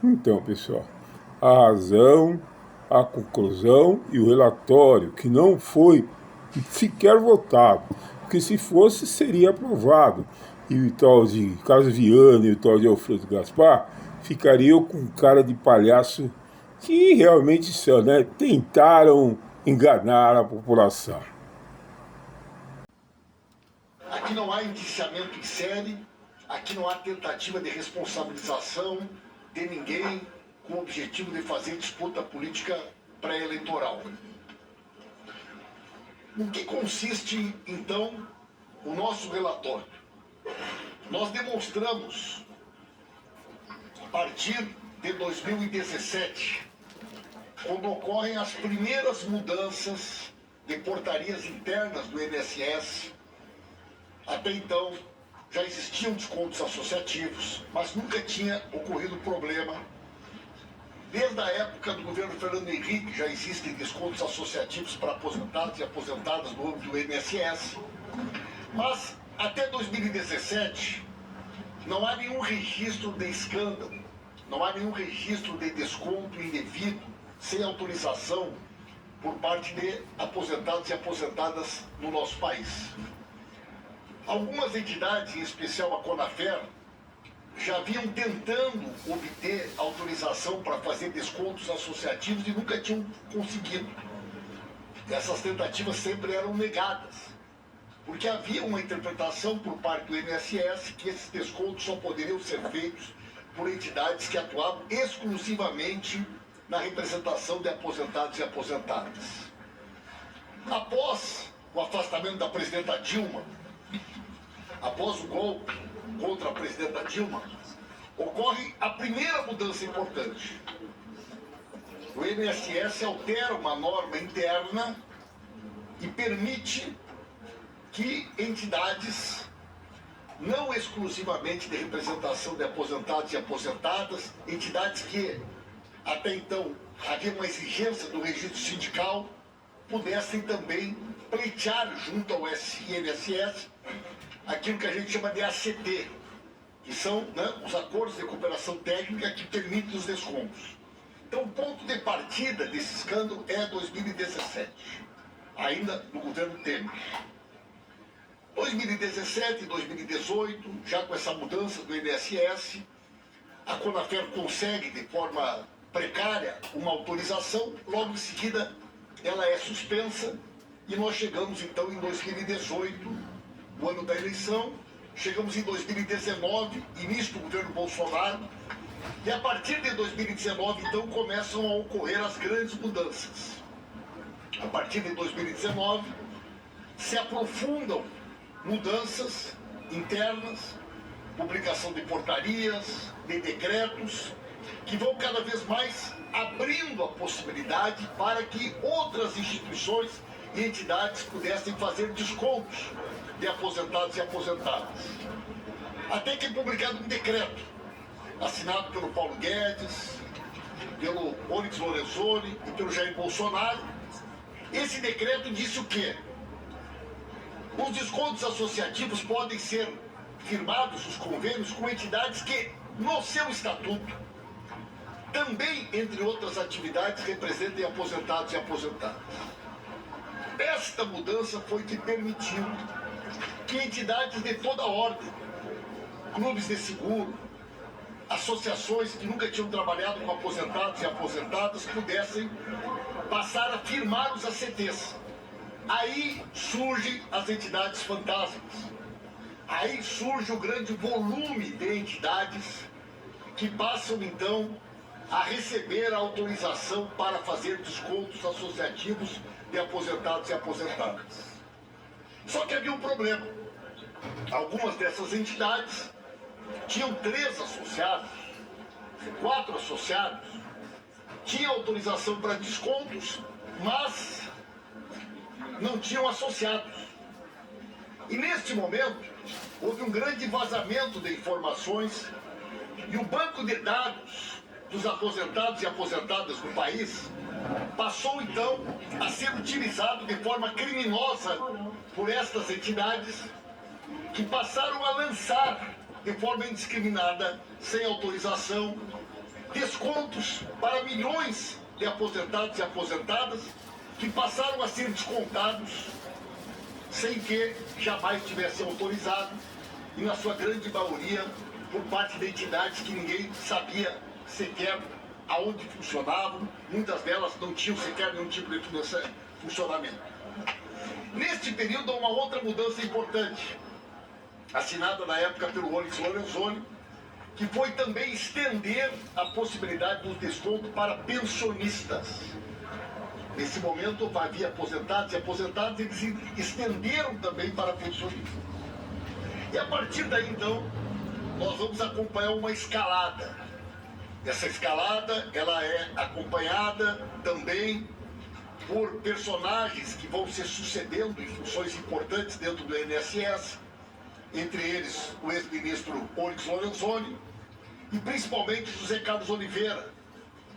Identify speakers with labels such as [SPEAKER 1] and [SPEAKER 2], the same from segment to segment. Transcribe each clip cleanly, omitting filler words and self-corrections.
[SPEAKER 1] Então, pessoal, a razão, a conclusão e o relatório, que não foi sequer votado, porque se fosse, seria aprovado. E o tal de Carlos Viana e o tal de Alfredo Gaspar ficariam com cara de palhaço que realmente só, né, tentaram enganar a população.
[SPEAKER 2] Aqui não há indiciamento em série, aqui não há tentativa de responsabilização de ninguém com o objetivo de fazer disputa política pré-eleitoral. No que consiste, então, o nosso relatório? Nós demonstramos, a partir de 2017, quando ocorrem as primeiras mudanças de portarias internas do INSS. Até então, já existiam descontos associativos, mas nunca tinha ocorrido problema. Desde a época do governo Fernando Henrique, já existem descontos associativos para aposentados e aposentadas no âmbito do INSS. Mas, até 2017, não há nenhum registro de escândalo, não há nenhum registro de desconto indevido, sem autorização, por parte de aposentados e aposentadas no nosso país. Algumas entidades, em especial a Conafer, já vinham tentando obter autorização para fazer descontos associativos e nunca tinham conseguido. Essas tentativas sempre eram negadas, porque havia uma interpretação por parte do INSS que esses descontos só poderiam ser feitos por entidades que atuavam exclusivamente na representação de aposentados e aposentadas. Após o afastamento da presidenta Dilma, após o golpe contra a presidenta Dilma, ocorre a primeira mudança importante. O INSS altera uma norma interna e permite que entidades, não exclusivamente de representação de aposentados e aposentadas, entidades que até então havia uma exigência do registro sindical, pudessem também pleitear junto ao INSS aquilo que a gente chama de ACT, que são, né, os acordos de cooperação técnica que permitem os descontos. Então, o ponto de partida desse escândalo é 2017, ainda no governo Temer. 2017 e 2018, já com essa mudança do INSS, a Conafer consegue, de forma precária, uma autorização, logo em seguida ela é suspensa e nós chegamos então em 2018, o ano da eleição, chegamos em 2019, início do governo Bolsonaro, e a partir de 2019 então começam a ocorrer as grandes mudanças. A partir de 2019 se aprofundam mudanças internas, publicação de portarias, de decretos, que vão cada vez mais abrindo a possibilidade para que outras instituições e entidades pudessem fazer descontos de aposentados e aposentadas. Até que é publicado um decreto, assinado pelo Paulo Guedes, pelo Onyx Lorenzoni e pelo Jair Bolsonaro. Esse decreto disse o quê? Os descontos associativos podem ser firmados, os convênios, com entidades que, no seu estatuto, também, entre outras atividades, representem aposentados e aposentadas. Esta mudança foi que permitiu que entidades de toda ordem, clubes de seguro, associações que nunca tinham trabalhado com aposentados e aposentadas, pudessem passar a firmar os ACTs. Aí surgem as entidades fantasmas. Aí surge o grande volume de entidades que passam, então, a receber a autorização para fazer descontos associativos de aposentados e aposentadas. Só que havia um problema. Algumas dessas entidades tinham 3 associados, 4 associados, tinham autorização para descontos, mas não tinham associados. E neste momento, houve um grande vazamento de informações e o banco de dados dos aposentados e aposentadas do país passou então a ser utilizado de forma criminosa por estas entidades que passaram a lançar de forma indiscriminada, sem autorização, descontos para milhões de aposentados e aposentadas que passaram a ser descontados sem que jamais tivessem autorizado e, na sua grande maioria, por parte de entidades que ninguém sabia sequer aonde funcionavam, muitas delas não tinham sequer nenhum tipo de funcionamento. Neste período, há uma outra mudança importante, assinada na época pelo Onyx Lorenzoni, que foi também estender a possibilidade do desconto para pensionistas. Nesse momento, havia aposentados e aposentadas, eles estenderam também para pensionistas. E a partir daí, então, nós vamos acompanhar uma escalada. Essa escalada, ela é acompanhada também por personagens que vão se sucedendo em funções importantes dentro do INSS, entre eles o ex-ministro Onyx Lorenzoni e principalmente José Carlos Oliveira,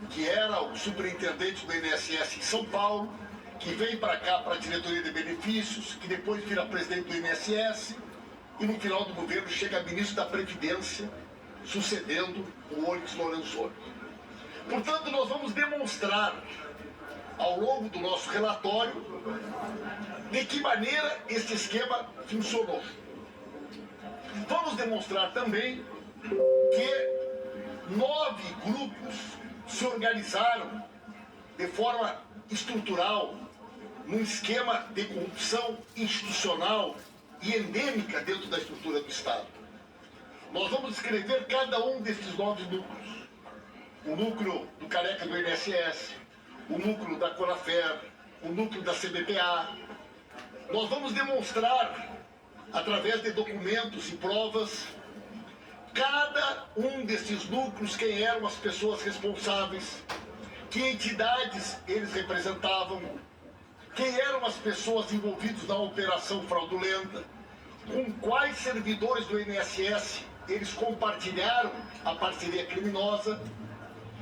[SPEAKER 2] que era o superintendente do INSS em São Paulo, que vem para cá para a diretoria de benefícios, que depois vira presidente do INSS e no final do governo chega a ministro da Previdência, sucedendo o Onyx Lorenzoni. Portanto, nós vamos demonstrar ao longo do nosso relatório de que maneira esse esquema funcionou. Vamos demonstrar também que 9 grupos se organizaram de forma estrutural num esquema de corrupção institucional e endêmica dentro da estrutura do Estado. Nós vamos descrever cada um desses 9 núcleos. O núcleo do careca do INSS, o núcleo da Conafer, o núcleo da CBPA. Nós vamos demonstrar, através de documentos e provas, cada um desses núcleos, quem eram as pessoas responsáveis, que entidades eles representavam, quem eram as pessoas envolvidas na operação fraudulenta, com quais servidores do INSS eles compartilharam a parceria criminosa,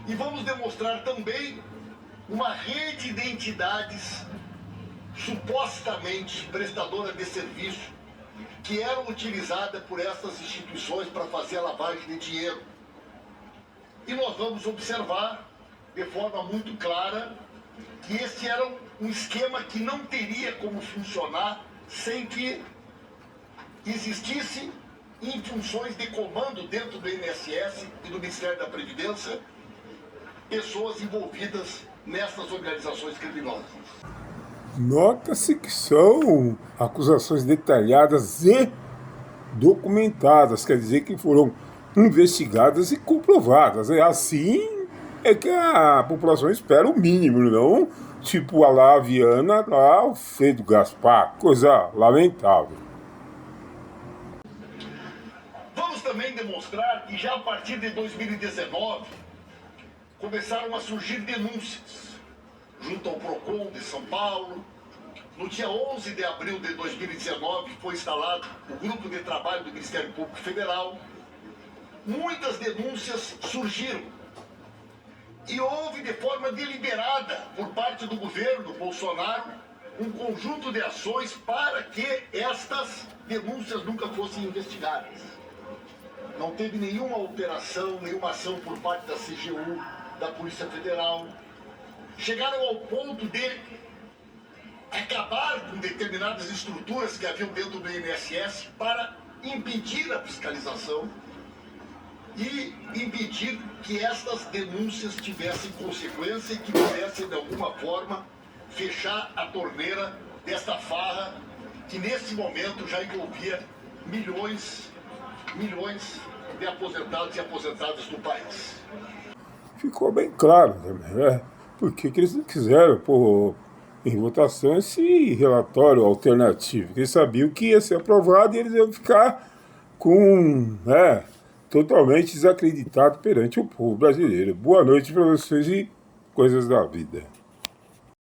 [SPEAKER 2] e vamos demonstrar também uma rede de entidades supostamente prestadoras de serviço que eram utilizadas por essas instituições para fazer a lavagem de dinheiro. E nós vamos observar de forma muito clara que esse era um esquema que não teria como funcionar sem que existisse em funções de comando dentro do INSS e do Ministério da Previdência pessoas envolvidas nessas organizações criminosas.
[SPEAKER 1] Nota-se que são acusações detalhadas e documentadas, quer dizer que foram investigadas e comprovadas. É assim é que a população espera o mínimo, não tipo a lá Viana, lá o Fredo Gaspar, coisa lamentável.
[SPEAKER 2] Vamos também demonstrar que já a partir de 2019 começaram a surgir denúncias junto ao PROCON de São Paulo. No dia 11 de abril de 2019 foi instalado o Grupo de Trabalho do Ministério Público Federal. Muitas denúncias surgiram e houve de forma deliberada por parte do governo Bolsonaro um conjunto de ações para que estas denúncias nunca fossem investigadas. Não teve nenhuma operação, nenhuma ação por parte da CGU, da Polícia Federal. Chegaram ao ponto de acabar com determinadas estruturas que haviam dentro do INSS para impedir a fiscalização e impedir que estas denúncias tivessem consequência e que pudessem, de alguma forma, fechar a torneira desta farra que, nesse momento, já envolvia milhões de aposentados e aposentadas do país.
[SPEAKER 1] Ficou bem claro também, né? Por que eles não quiseram pôr em votação esse relatório alternativo? Eles sabiam que ia ser aprovado e eles iam ficar totalmente desacreditados perante o povo brasileiro. Boa noite para vocês e coisas da vida.